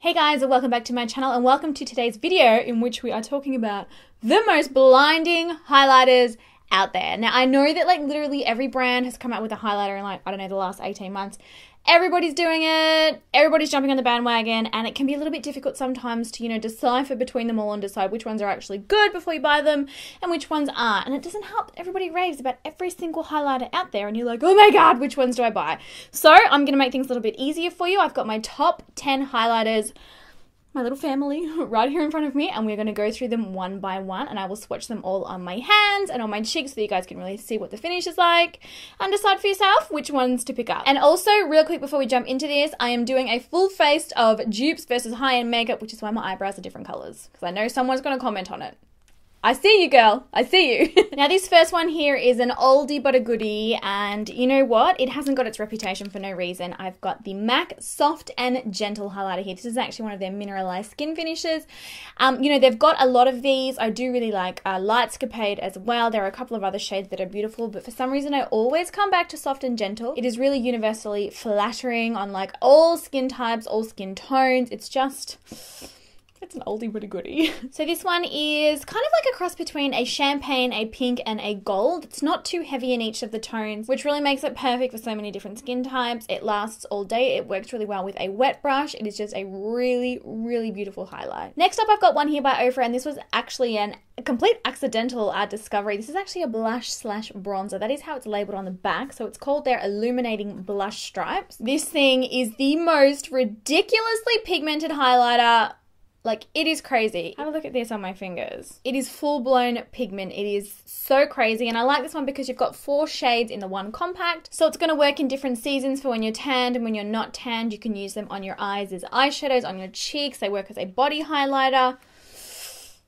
Hey guys, and welcome back to my channel, and welcome to today's video in which we are talking about the most blinding highlighters out there. Now, I know that like literally every brand has come out with a highlighter in like, I don't know, the last 18 months. Everybody's doing it, everybody's jumping on the bandwagon, and it can be a little bit difficult sometimes to, decipher between them all and decide which ones are actually good before you buy them and which ones aren't. And it doesn't help that everybody raves about every single highlighter out there and you're like, oh my god, which ones do I buy? So I'm going to make things a little bit easier for you. I've got my top 10 highlighters, my little family, right here in front of me, and we're going to go through them one by one, and I will swatch them all on my hands and on my cheeks so you guys can really see what the finish is like and decide for yourself which ones to pick up. And also, real quick before we jump into this, I am doing a full face of dupes versus high-end makeup, which is why my eyebrows are different colors, because I know someone's going to comment on it. I see you, girl. I see you. Now, this first one here is an oldie but a goodie, and you know what? It hasn't got its reputation for no reason. I've got the MAC Soft and Gentle highlighter here. This is actually one of their mineralized skin finishes. They've got a lot of these. I do really like Lightscapade as well. There are a couple of other shades that are beautiful, but for some reason, I always come back to Soft and Gentle. It is really universally flattering on like all skin types, all skin tones. It's an oldie but a goodie. So this one is kind of like a cross between a champagne, a pink, and a gold. It's not too heavy in each of the tones, which really makes it perfect for so many different skin types. It lasts all day. It works really well with a wet brush. It is just a really, really beautiful highlight. Next up, I've got one here by OFRA, and this was actually a complete accidental discovery. This is actually a blush slash bronzer. That is how it's labeled on the back. So it's called their Illuminating Blush Stripes. This thing is the most ridiculously pigmented highlighter. Like, it is crazy. Have a look at this on my fingers. It is full-blown pigment. It is so crazy. And I like this one because you've got 4 shades in the one compact. So it's going to work in different seasons for when you're tanned and when you're not tanned. You can use them on your eyes as eyeshadows, on your cheeks. They work as a body highlighter.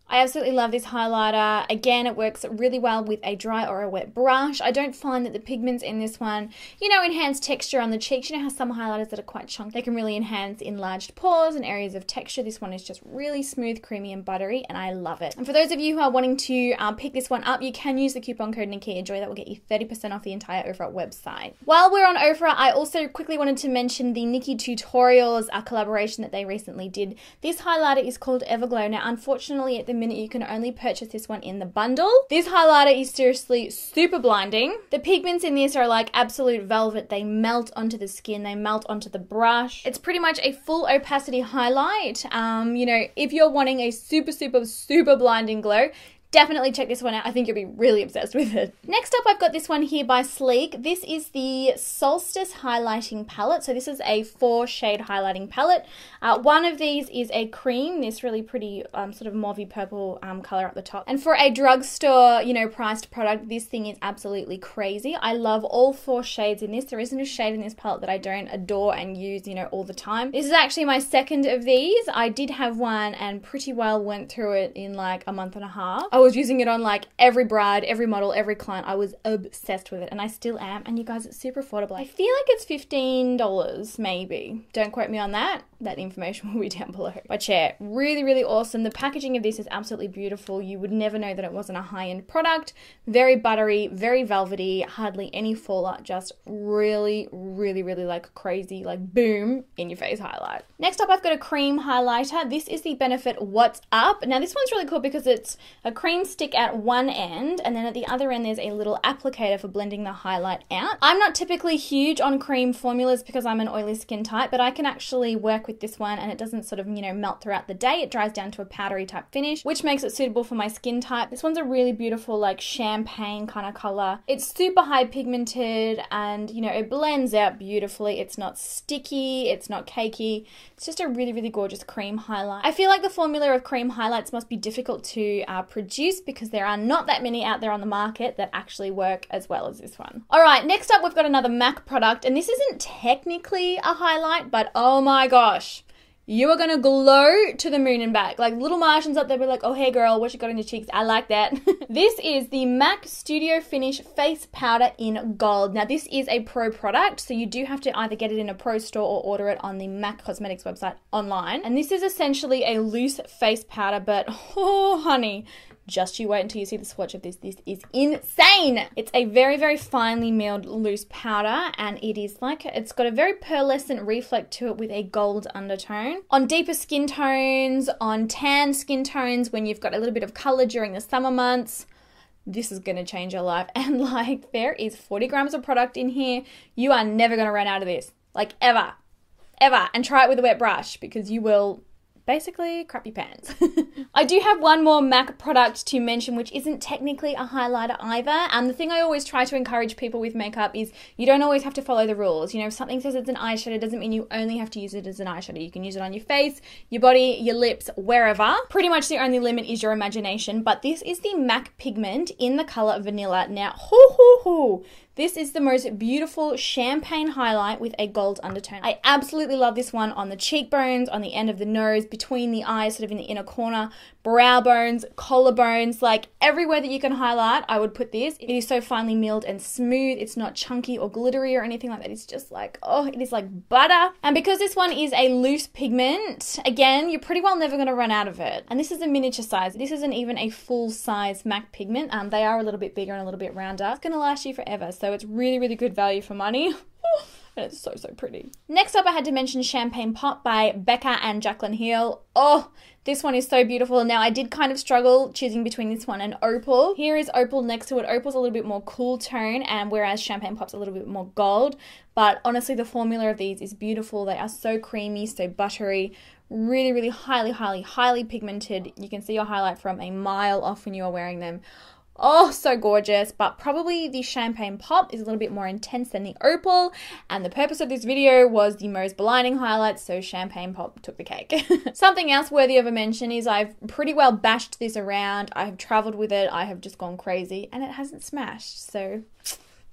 I absolutely love this highlighter. Again, it works really well with a dry or a wet brush. I don't find that the pigments in this one, enhance texture on the cheeks. You know how some highlighters that are quite chunky, they can really enhance enlarged pores and areas of texture. This one is just really smooth, creamy, and buttery, and I love it. And for those of you who are wanting to pick this one up, you can use the coupon code nikkiajoy. That will get you 30% off the entire OFRA website. While we're on OFRA, I also quickly wanted to mention the Nikki Tutorials collaboration that they recently did. This highlighter is called Everglow. Now, unfortunately, at the minute, you can only purchase this one in the bundle. This highlighter is seriously super blinding. The pigments in this are like absolute velvet. They melt onto the skin, they melt onto the brush. It's pretty much a full opacity highlight. If you're wanting a super, super, super blinding glow, definitely check this one out. I think you'll be really obsessed with it. Next up, I've got this one here by Sleek. This is the Solstice highlighting palette. So this is a 4-shade highlighting palette. One of these is a cream, this really pretty sort of mauvey purple color at the top. And for a drugstore, priced product, this thing is absolutely crazy. I love all 4 shades in this. There isn't a shade in this palette that I don't adore and use, all the time. This is actually my second of these. I did have one and pretty well went through it in like a month and a half. I was using it on like every bride, every model, every client. I was obsessed with it, and I still am. And you guys, it's super affordable. I feel like it's $15 maybe. Don't quote me on that. That information will be down below. But yeah, really, really awesome. The packaging of this is absolutely beautiful. You would never know that it wasn't a high-end product. Very buttery, very velvety, hardly any fallout, just really, really, really like crazy, like boom, in your face highlight. Next up, I've got a cream highlighter. This is the Benefit What's Up. Now this one's really cool because it's a cream stick at one end, and then at the other end there's a little applicator for blending the highlight out. I'm not typically huge on cream formulas because I'm an oily skin type, but I can actually work with this one and it doesn't sort of, melt throughout the day. It dries down to a powdery type finish, which makes it suitable for my skin type. This one's a really beautiful like champagne kind of color. It's super high pigmented and, it blends out beautifully. It's not sticky, it's not cakey. It's just a really, really gorgeous cream highlight. I feel like the formula of cream highlights must be difficult to produce because there are not that many out there on the market that actually work as well as this one. All right, next up we've got another MAC product, and this isn't technically a highlight, but oh my gosh, you are gonna glow to the moon and back. Like little Martians up there be like, oh hey girl, what you got on your cheeks? I like that. This is the MAC Studio Finish Face Powder in Gold. Now this is a pro product, so you do have to either get it in a pro store or order it on the MAC Cosmetics website online. And this is essentially a loose face powder, but oh honey, Just you wait until you see the swatch of this. This is insane. It's a very, very finely milled loose powder, and it is like, it's got a very pearlescent reflect to it with a gold undertone. On deeper skin tones, on tan skin tones, when you've got a little bit of color during the summer months, this is going to change your life. And like, there is 40 grams of product in here. You are never going to run out of this. Like, ever. And try it with a wet brush, because you will basically crap your pants. I do have one more MAC product to mention, which isn't technically a highlighter either. And the thing I always try to encourage people with makeup is you don't always have to follow the rules. You know, if something says it's an eyeshadow, doesn't mean you only have to use it as an eyeshadow. You can use it on your face, your body, your lips, wherever. Pretty much the only limit is your imagination. But this is the MAC pigment in the color Vanilla. Now, this is the most beautiful champagne highlight with a gold undertone. I absolutely love this one on the cheekbones, on the end of the nose, between the eyes, sort of in the inner corner, brow bones, collarbones, like everywhere that you can highlight, I would put this. It is so finely milled and smooth. It's not chunky or glittery or anything like that. It's just like, oh, it is like butter. And because this one is a loose pigment, again, you're pretty well never going to run out of it. And this is a miniature size. This isn't even a full size MAC pigment. They are a little bit bigger and a little bit rounder. It's going to last you forever. So it's really, really good value for money. And it's so, so pretty. Next up, I had to mention Champagne Pop by Becca and Jaclyn Hill. Oh, this one is so beautiful. Now, I did kind of struggle choosing between this one and Opal. Here is Opal next to it. Opal's a little bit more cool tone, and whereas Champagne Pop's a little bit more gold. But honestly, the formula of these is beautiful. They are so creamy, so buttery. Really, really highly pigmented. You can see your highlight from a mile off when you are wearing them. Oh, so gorgeous, but probably the Champagne Pop is a little bit more intense than the Opal, and the purpose of this video was the most blinding highlights, so Champagne Pop took the cake. Something else worthy of a mention is I've pretty well bashed this around. I have traveled with it, I have just gone crazy, and it hasn't smashed, so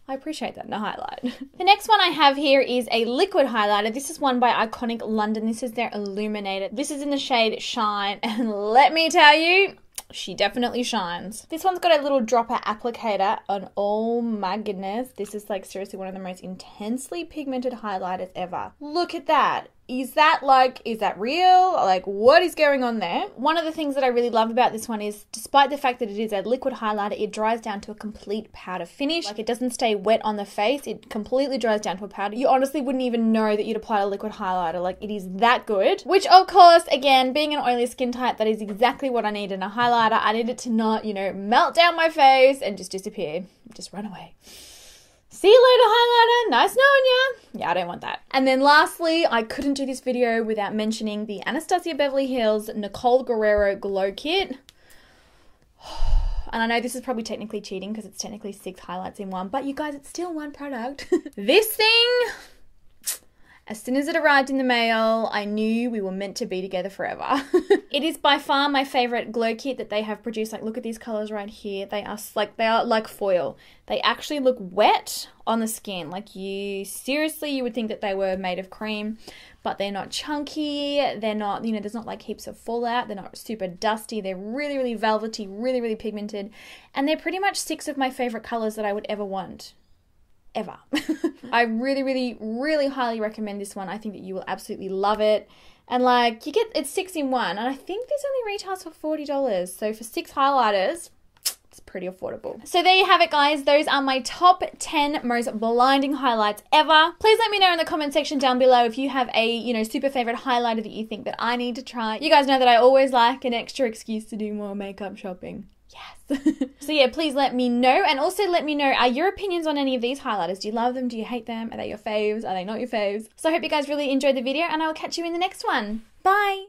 I appreciate that in a highlight. The next one I have here is a liquid highlighter. This is one by Iconic London. This is their Illuminated. This is in the shade Shine, and let me tell you, she definitely shines. This one's got a little dropper applicator, and oh my goodness, this is like seriously one of the most intensely pigmented highlighters ever. Look at that. Is that real? Like, what is going on there? One of the things that I really love about this one is, despite the fact that it is a liquid highlighter, it dries down to a complete powder finish. Like, it doesn't stay wet on the face. It completely dries down to a powder. You honestly wouldn't even know that you'd applied a liquid highlighter. Like, it is that good. Which, of course, again, being an oily skin type, that is exactly what I need in a highlighter. I need it to not, you know, melt down my face and just disappear. Just run away. See you later, highlighter. Nice knowing ya. Yeah, I don't want that. And then lastly, I couldn't do this video without mentioning the Anastasia Beverly Hills Nicole Guerrero Glow Kit. And I know this is probably technically cheating because it's technically 6 highlights in one, but you guys, it's still one product. This thing, as soon as it arrived in the mail, I knew we were meant to be together forever. It is by far my favorite glow kit that they have produced. Like, look at these colors right here. They are like foil. They actually look wet on the skin. Like, you would think that they were made of cream, but they're not chunky. They're not, you know, there's not like heaps of fallout. They're not super dusty. They're really, really velvety, really, really pigmented. And they're pretty much 6 of my favorite colors that I would ever want. Ever. I really, really, really highly recommend this one. I think that you will absolutely love it. And like, it's 6 in 1, and I think this only retails for $40. So for 6 highlighters, it's pretty affordable. So there you have it, guys. Those are my top 10 most blinding highlights ever. Please let me know in the comment section down below if you have a, you know, super favorite highlighter that you think that I need to try. You guys know that I always like an extra excuse to do more makeup shopping. Yes. So yeah, please let me know. And also let me know, are your opinions on any of these highlighters? Do you love them? Do you hate them? Are they your faves? Are they not your faves? So I hope you guys really enjoyed the video, and I will catch you in the next one. Bye.